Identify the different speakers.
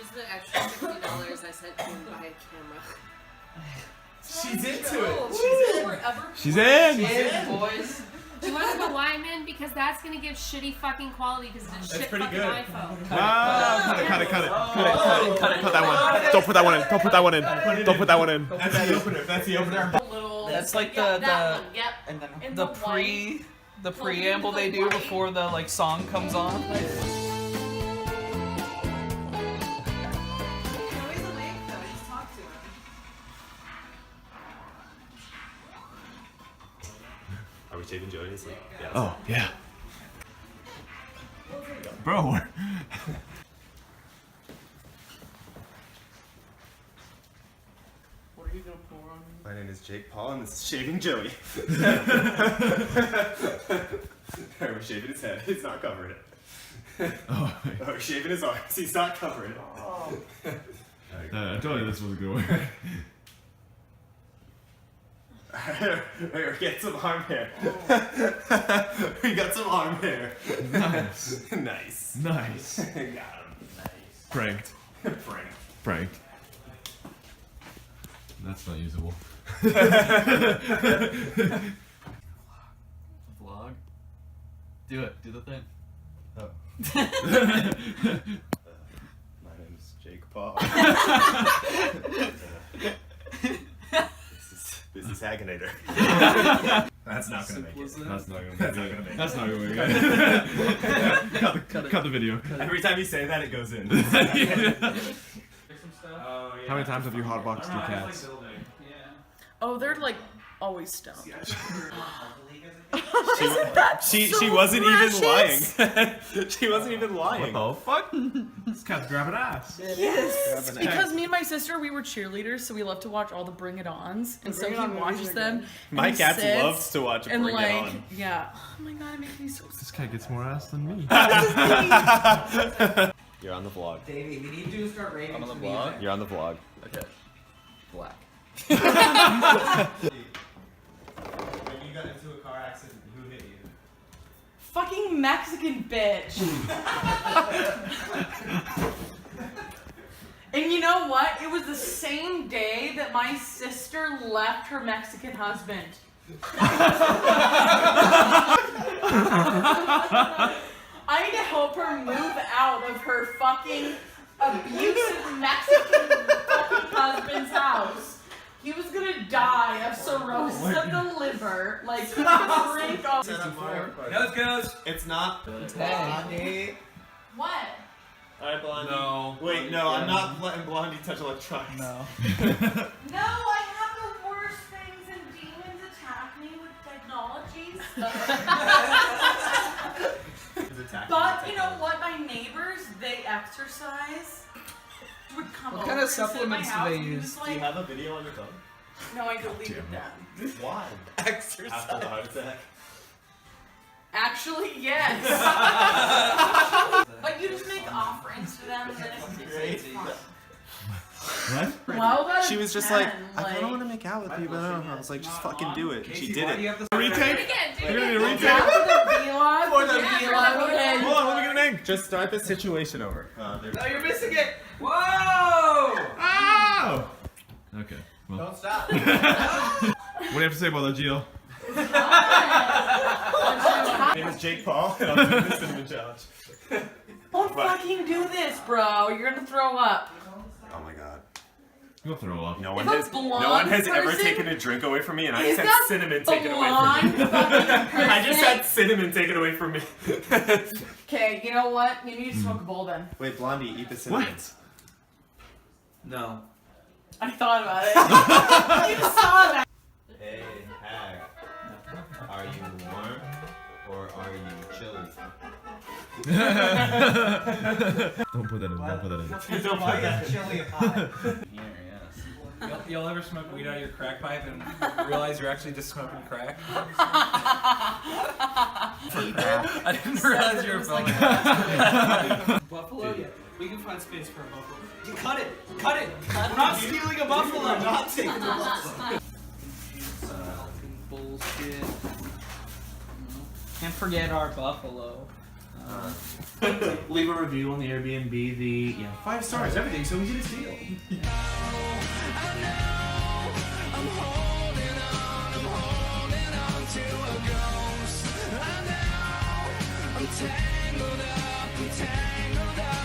Speaker 1: use the extra $50 I sent to buy a camera.
Speaker 2: She's into it.
Speaker 3: She's in.
Speaker 4: Boys.
Speaker 1: Do you want to know why I'm in? Because that's gonna give shitty fucking quality because it's a shit fucking iPhone.
Speaker 3: Cut it. Put that one. Don't put that one in. Don't put that one in. Don't put that one in.
Speaker 2: That's the opener. That's the opener.
Speaker 4: That's like the preamble they do before the like song comes on.
Speaker 2: Are we shaving Jody? Yeah.
Speaker 3: Oh yeah. Bro.
Speaker 4: What are you gonna pour on me?
Speaker 2: My name is Jake Paul, and this is Shaving Joey. We're shaving his head. He's not covering it.
Speaker 3: Oh.
Speaker 2: We're shaving his arms. He's not covering it.
Speaker 4: Oh.
Speaker 3: I told you this was a good one.
Speaker 2: Wait, we're getting some arm hair. We got some arm hair.
Speaker 3: Nice.
Speaker 2: Nice.
Speaker 3: Nice.
Speaker 2: Got him. Nice.
Speaker 3: Pranked. Pranked. That's not usable.
Speaker 4: Vlog. Do it. Do the thing.
Speaker 2: Oh. My name is Jake Paul. This is Hagonator. That's not gonna make it.
Speaker 3: That's not gonna
Speaker 2: That's not gonna make it.
Speaker 3: That's not gonna make it. Cut the video.
Speaker 2: Every time you say that, it goes in.
Speaker 4: There's some stuff.
Speaker 2: Oh, yeah.
Speaker 3: How many times have you hotboxed your cats?
Speaker 5: Oh, they're like always stoned.
Speaker 2: She wasn't even lying. She wasn't even lying.
Speaker 3: What the fuck? This cat's grabbing ass.
Speaker 5: Yes. Because me and my sister, we were cheerleaders, so we love to watch all the Bring It Ons, and so he watches them.
Speaker 2: My
Speaker 5: and
Speaker 2: cat
Speaker 5: sits
Speaker 2: loves to watch
Speaker 5: and
Speaker 2: Bring
Speaker 5: like,
Speaker 2: It On.
Speaker 5: yeah. Oh my god, it makes me so
Speaker 3: This cat gets more ass than me.
Speaker 2: You're on the vlog.
Speaker 6: Davey, we need you to start rating
Speaker 4: I'm on the
Speaker 6: some
Speaker 4: vlog?
Speaker 6: music.
Speaker 2: You're on the vlog.
Speaker 4: Okay. Black.
Speaker 2: When you got into a car accident, who hit you?
Speaker 5: fucking Mexican bitch. And you know what? It was the same day that my sister left her Mexican husband. I need to help her move out of her fucking abusive Mexican fucking husband's house. He was gonna die of cirrhosis of the liver. Like, he was drink all.
Speaker 6: Goes.
Speaker 2: It's not.
Speaker 6: Blondie.
Speaker 5: What?
Speaker 2: Alright, Blondie.
Speaker 3: No.
Speaker 2: Wait, no, I'm not letting Blondie touch electronics.
Speaker 4: No.
Speaker 5: No, I have the worst things, and demons attack me with technologies. But you know what? My neighbors, they exercise. Would come
Speaker 4: What
Speaker 5: over
Speaker 4: kind of
Speaker 5: and sit at my
Speaker 4: supplements do
Speaker 5: house
Speaker 4: they
Speaker 5: and
Speaker 4: use?
Speaker 5: just,
Speaker 2: Do you
Speaker 5: like,
Speaker 2: have a video on your phone?
Speaker 5: no, I deleted them.
Speaker 2: Why?
Speaker 4: Exercise.
Speaker 2: After the heart attack?
Speaker 5: Actually, yes. But you just make offerings to them, and then it's fun.
Speaker 3: What?
Speaker 5: Well, that's
Speaker 2: She was just
Speaker 5: 10,
Speaker 2: like, I kind of want to make out with you, but I don't know. I was like, just fucking do it. And she did it.
Speaker 3: Retake? You're gonna do a retake?
Speaker 5: After the vlog,
Speaker 2: For the
Speaker 5: vlog, okay.
Speaker 3: Hold on, let me get an egg.
Speaker 2: Just start the situation over.
Speaker 6: Oh, you're missing it. Whoa!
Speaker 3: Ow! Okay. Well.
Speaker 6: Don't stop.
Speaker 3: What do you have to say about that, Gio?
Speaker 2: My name is Jake Paul, and I'm doing the cinnamon challenge.
Speaker 5: Don't fucking do this, bro. You're gonna throw up.
Speaker 2: Oh my god.
Speaker 3: You'll throw up.
Speaker 2: No one
Speaker 5: If a
Speaker 2: has
Speaker 5: blonde
Speaker 2: ever
Speaker 5: person-
Speaker 2: taken a drink away from me, and I
Speaker 5: Is
Speaker 2: just had
Speaker 5: that
Speaker 2: cinnamon taken away
Speaker 5: blonde
Speaker 2: from me.
Speaker 5: fucking person?
Speaker 2: I just had cinnamon taken away from me.
Speaker 5: Okay, you know what? You need to smoke a bowl then.
Speaker 2: Wait, Blondie, eat the cinnamon.
Speaker 3: What?
Speaker 6: No.
Speaker 5: I thought about it. You saw that.
Speaker 2: Hey, Hag. Are you warm or are you chilly?
Speaker 3: Don't put that in. Don't put that in.
Speaker 2: Don't put that.
Speaker 6: Chili hot.
Speaker 4: Here, yes.
Speaker 6: Y'all ever smoke weed out of your crack pipe and realize you're actually just smoking crack? I didn't realize you were filming. Buffalo? Yeah. We can find space for a buffalo. Dude, cut it! Cut it! We're not stealing a buffalo! I'm not taking a buffalo.
Speaker 4: Bullshit. Can't forget our buffalo.
Speaker 6: Leave a review on the Airbnb. The 5 stars. Everything so easy to steal.
Speaker 7: I'm tangled up